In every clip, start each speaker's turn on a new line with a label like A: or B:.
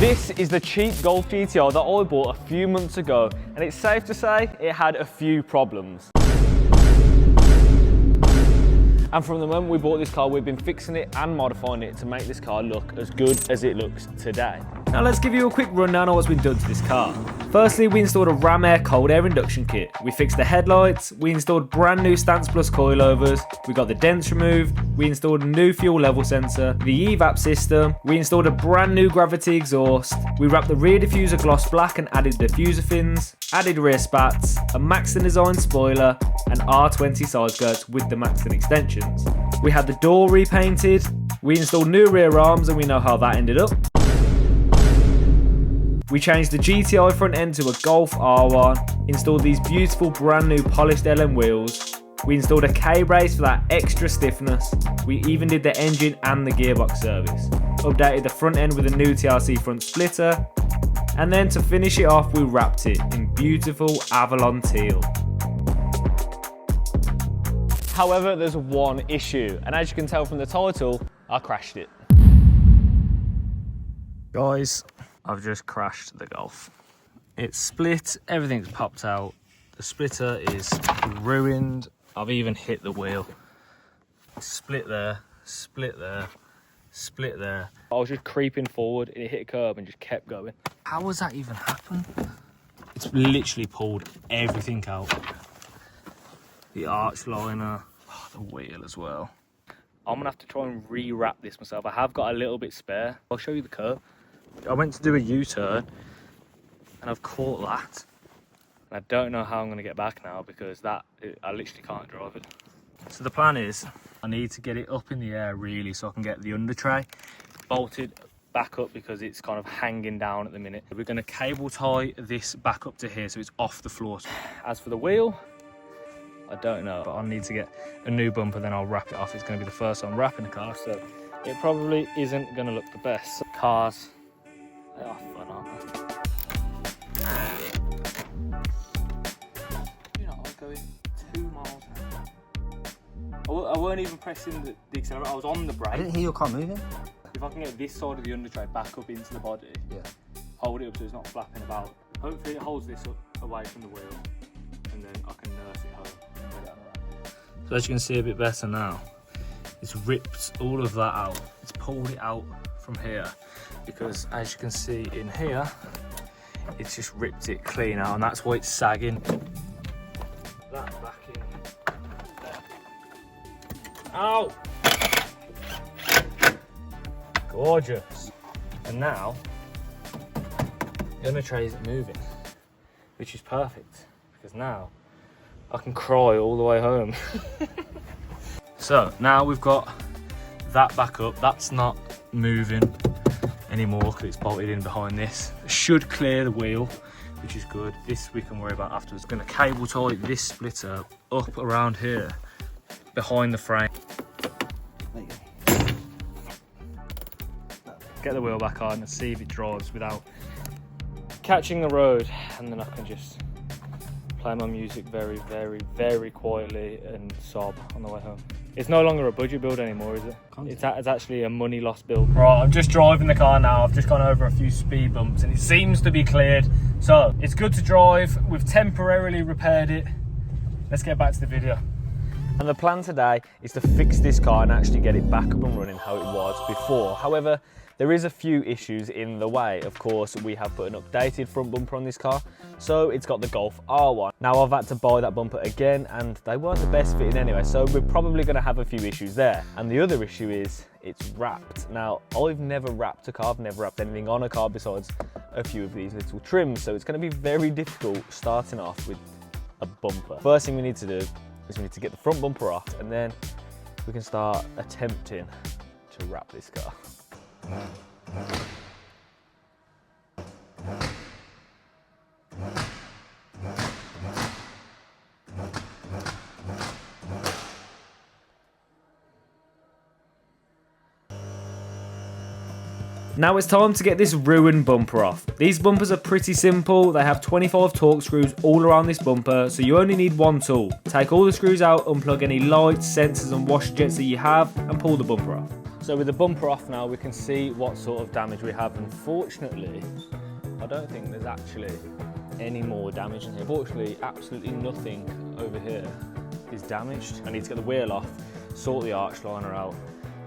A: This is the cheap Golf GTI that I bought a few months ago, and it's safe to say it had a few problems. And from the moment we bought this car, we've been fixing it and modifying it to make this car look as good as it looks today. Now let's give you a quick rundown on what's been done to this car. Firstly, we installed a Ram Air cold air induction kit. We fixed the headlights, we installed brand new Stance Plus coilovers, we got the dents removed, we installed a new fuel level sensor, the EVAP system, we installed a brand new gravity exhaust, we wrapped the rear diffuser gloss black and added diffuser fins, added rear spats, a Maxton design spoiler, and R20 side skirts with the Maxton extensions. We had the door repainted, we installed new rear arms and we know how that ended up. We changed the GTI front end to a Golf R1, installed these beautiful brand new polished LM wheels, we installed a K-brace for that extra stiffness, we even did the engine and the gearbox service, updated the front end with a new TRC front splitter, and then to finish it off we wrapped it in beautiful Avalon teal. However, there's one issue, and as you can tell from the title, I crashed it. Guys, I've just crashed the Golf. It's split, everything's popped out, the splitter is ruined, I've even hit the wheel. Split there, split there, split there. I was just creeping forward, it hit a curb and just kept going. How has that even happened? It's literally pulled everything out. The arch liner, the wheel as well. I'm gonna have to try and rewrap this myself. I have got a little bit spare. I'll show you the curve. I went to do a U-turn and I've caught that. And I don't know how I'm gonna get back now because I literally can't drive it. So the plan is I need to get it up in the air really so I can get the under tray bolted back up because it's kind of hanging down at the minute. We're gonna cable tie this back up to here so it's off the floor. As for the wheel, I don't know, but I'll need to get a new bumper, then I'll wrap it off. It's going to be the first time wrapping the car, so it probably isn't going to look the best. Cars, they are fun, aren't they? You know, I was going 2 miles an hour. I weren't even pressing the accelerator, I was on the brake.
B: I didn't hear your car moving.
A: If I can get this side of the under tray back up into the body, hold it up so it's not flapping about. Hopefully it holds this up away from the wheel, and then I can nurse it home. So as you can see a bit better now, it's ripped all of that out. It's pulled it out from here because as you can see in here, it's just ripped it clean out and that's why it's sagging. That back in there. Ow! Gorgeous. And now, the under tray isn't moving, which is perfect because now I can cry all the way home. So now we've got that back up. That's not moving anymore because it's bolted in behind this. It should clear the wheel, which is good. This we can worry about afterwards. Going to cable tie this splitter up around here, behind the frame.
B: There you go.
A: Get the wheel back on and see if it drives without catching the road, and then I can just play my music very, very, very quietly and sob on the way home. It's no longer a budget build anymore, is it? It's actually a money lost build. Right, I'm just driving the car now. I've just gone over a few speed bumps and it seems to be cleared. So it's good to drive. We've temporarily repaired it. Let's get back to the video. And the plan today is to fix this car and actually get it back up and running how it was before. However, there is a few issues in the way. Of course, we have put an updated front bumper on this car, so it's got the Golf R1. Now I've had to buy that bumper again and they weren't the best fitting anyway, so we're probably gonna have a few issues there. And the other issue is it's wrapped. Now, I've never wrapped a car, I've never wrapped anything on a car besides a few of these little trims, so it's gonna be very difficult starting off with a bumper. First thing we need to do is we need to get the front bumper off and then we can start attempting to wrap this car. Now it's time to get this ruined bumper off. These bumpers are pretty simple. They have 25 torque screws all around this bumper, so you only need one tool. Take all the screws out, unplug any lights, sensors and washer jets that you have and pull the bumper off. So So with the bumper off now, we can see what sort of damage we have. Unfortunately, I don't think there's actually any more damage in here. Fortunately, absolutely nothing over here is damaged. I need to get the wheel off, sort the arch liner out,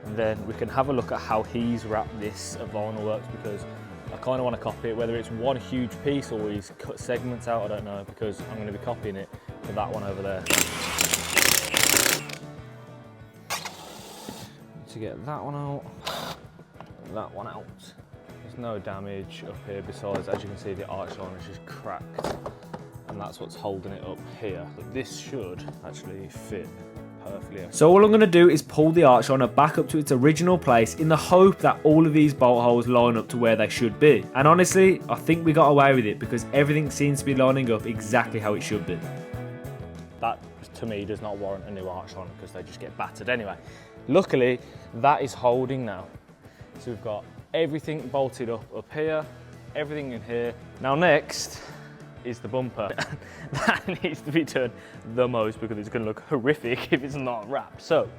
A: and then we can have a look at how he's wrapped this at Vinyl Works, because I kind of want to copy it, whether it's one huge piece or he's cut segments out, I don't know, because I'm going to be copying it for that one over there. To get that one out, that one out. There's no damage up here besides, as you can see, the arch liner is just cracked, and that's what's holding it up here. But this should actually fit perfectly. So all I'm going to do is pull the arch liner back up to its original place in the hope that all of these bolt holes line up to where they should be. And honestly, I think we got away with it because everything seems to be lining up exactly how it should be. That, to me, does not warrant a new arch liner because they just get battered anyway. Luckily, that is holding now. So we've got everything bolted up here, everything in here. Now next is the bumper. That needs to be done the most because it's going to look horrific if it's not wrapped. So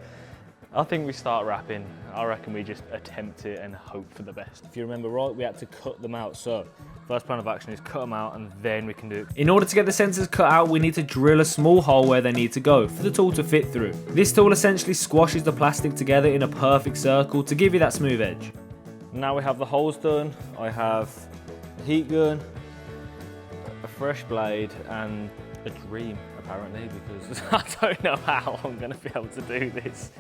A: I think we start wrapping. I reckon we just attempt it and hope for the best. If you remember right, we had to cut them out. So first plan of action is cut them out and then we can do it. In order to get the sensors cut out, we need to drill a small hole where they need to go for the tool to fit through. This tool essentially squashes the plastic together in a perfect circle to give you that smooth edge. Now we have the holes done. I have a heat gun, a fresh blade and a dream apparently, because I don't know how I'm going to be able to do this.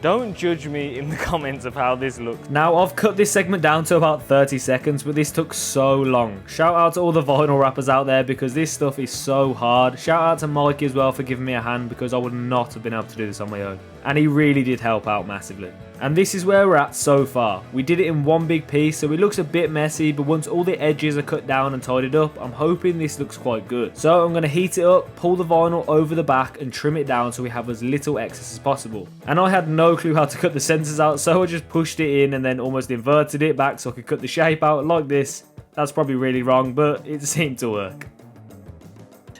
A: Don't judge me in the comments of how this looks. Now I've cut this segment down to about 30 seconds, but this took so long. Shout out to all the vinyl wrappers out there because this stuff is so hard. Shout out to Mikey as well for giving me a hand because I would not have been able to do this on my own. And he really did help out massively. And this is where we're at so far. We did it in one big piece, so it looks a bit messy, but once all the edges are cut down and tidied up, I'm hoping this looks quite good. So I'm going to heat it up, pull the vinyl over the back and trim it down so we have as little excess as possible. And I had no clue how to cut the sensors out, so I just pushed it in and then almost inverted it back so I could cut the shape out like this. That's probably really wrong, but it seemed to work.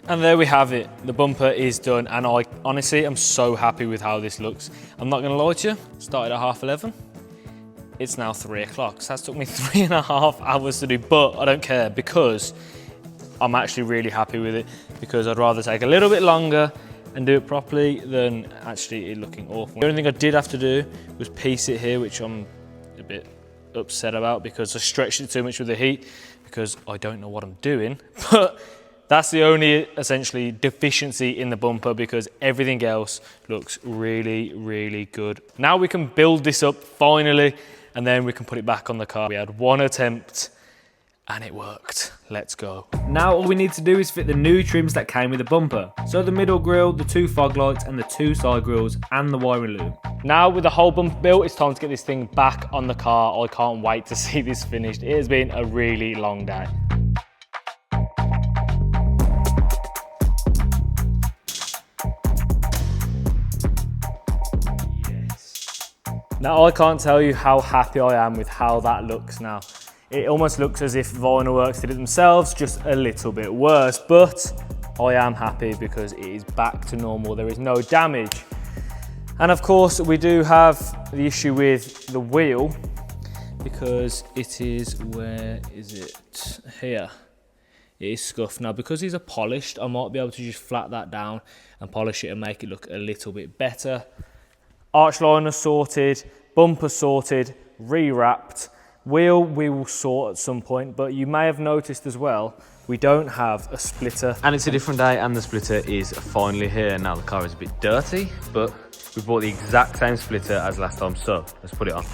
A: And there we have it. The bumper is done, and I honestly am so happy with how this looks. I'm not going to lie to you, started at 11:30. It's now 3 o'clock, so that's took me 3.5 hours to do, but I don't care because I'm actually really happy with it, because I'd rather take a little bit longer and do it properly than actually it looking awful. The only thing I did have to do was piece it here, which I'm a bit upset about because I stretched it too much with the heat because I don't know what I'm doing, but that's the only essentially deficiency in the bumper because everything else looks really, really good. Now we can build this up finally and then we can put it back on the car. We had one attempt and it worked. Let's go. Now all we need to do is fit the new trims that came with the bumper. So the middle grille, the 2 fog lights and the 2 side grills and the wiring loom. Now with the whole bumper built, it's time to get this thing back on the car. I can't wait to see this finished. It has been a really long day. Now I can't tell you how happy I am with how that looks now. It almost looks as if Vinyl Works did it themselves, just a little bit worse, but I am happy because it is back to normal. There is no damage. And of course we do have the issue with the wheel because it is, where is it? Here. It is scuffed. Now because these are polished, I might be able to just flat that down and polish it and make it look a little bit better. Arch liner sorted, bumper sorted, re-wrapped. Wheel we will sort at some point, but you may have noticed as well, we don't have a splitter. And it's a different day and the splitter is finally here. Now the car is a bit dirty, but we bought the exact same splitter as last time, so let's put it on.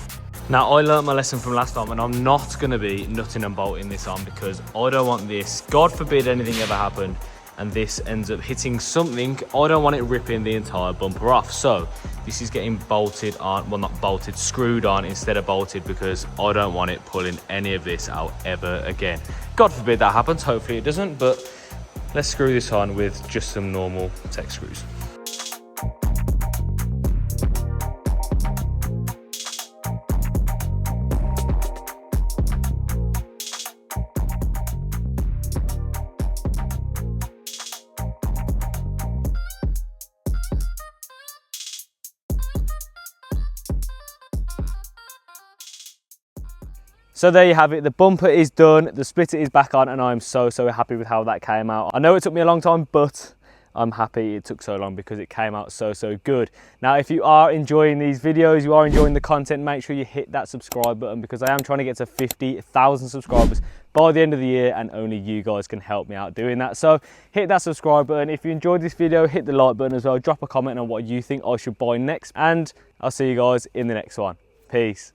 A: Now I learnt my lesson from last time and I'm not gonna be nutting and bolting this on because I don't want this, God forbid anything ever happened, and this ends up hitting something, I don't want it ripping the entire bumper off. So this is getting bolted on, well not bolted, screwed on instead of bolted because I don't want it pulling any of this out ever again. God forbid that happens, hopefully it doesn't, but let's screw this on with just some normal tech screws. So there you have it, the bumper is done, the splitter is back on, and I'm so happy with how that came out. I know it took me a long time, but I'm happy it took so long because it came out so good. Now, if you are enjoying these videos, you are enjoying the content, make sure you hit that subscribe button, because I am trying to get to 50,000 subscribers by the end of the year, and only you guys can help me out doing that. So hit that subscribe button. If you enjoyed this video, hit the like button as well. Drop a comment on what you think I should buy next, and I'll see you guys in the next one. Peace.